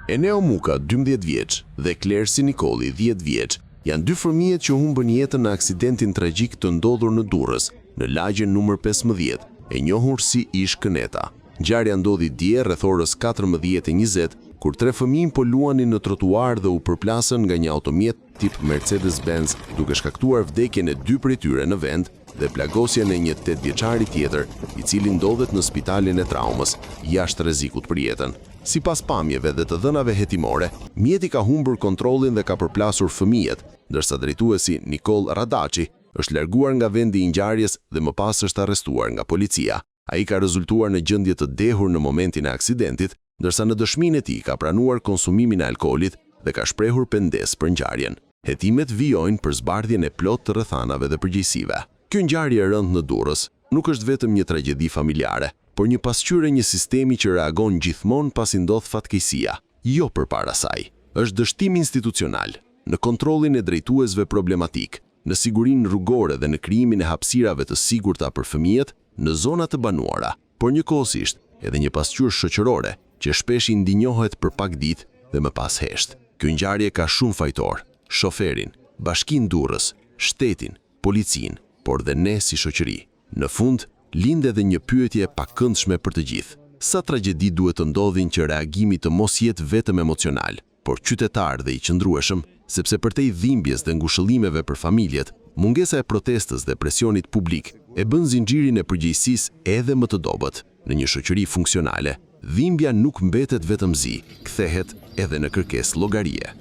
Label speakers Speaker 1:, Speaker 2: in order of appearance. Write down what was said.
Speaker 1: Eneo Muka, 12 vjeç, dhe Klersi Nikoli, 10 vjeç, janë dy fëmijët që humbën jetën në aksidentin tragjik të ndodhur në Durrës, në lagjen numër 15, e njohur si Ish Këneta. Ngjarja ndodhi dje rreth orës 14:20, kur 3 fëmijë po luanin në trotuar dhe u përplasën nga një automjet tip Mercedes-Benz, duke shkaktuar vdekjen e 2 prej tyre në vend dhe plagosjen e një 8 vjeçari tjetër, i cili ndodhet në spitalin e traumës, jashtë rrezikut për jetën. Sipas pamjeve dhe të dhënave hetimore, mjeti ka humbur kontrollin dhe ka përplasur fëmijët, ndërsa drejtuesi Nikol Radaçi është larguar nga vendi i ngjarjes dhe më pas është arrestuar nga policia. Ai ka rezultuar në gjendje të dehur në momentin e aksidentit, ndërsa në dëshminë e tij ka pranuar konsumimin e alkoolit dhe ka shprehur pendes për ngjarjen. Hetimet vijojnë për zbardhjen e plotë të rrethanave dhe përgjegjësive. Kjo ngjarje e rëndë në Durrës nuk është vetëm një tragjedi familjare, por një pasqyrë e një sistemi që reagon gjithmonë pasi ndodh fatkeqësia, jo përpara saj. Është dështim institucional në kontrollin e drejtuesve problematik, në sigurinë rrugore dhe në krijimin e hapësirave të sigurta për fëmijët në zona të banuara, por njëkohësisht edhe një pasqyrë shoqërore që shpesh i ndinjohet për pak ditë dhe më pas hesht. Kjo ngjarje ka shumë fajtor: shoferin, Bashkinë Durrës, shtetin, policinë, por dhe ne si shoqëri. Në fund, lind edhe një pyetje pakëndshme për të gjithë. Sa tragjedi duhet të ndodhin që reagimi të mos jetë vetëm emocional, por qytetar dhe i qëndrueshëm, sepse përtej dhimbjes dhe ngushëllimeve për familjet, mungesa e protestës dhe presionit publik e bën zinxhirin e përgjegjësisë edhe më të dobët. Në një shoqëri funksionale, dhimbja nuk mbetet vetëm zi, kthehet edhe në kërkesë llogarie.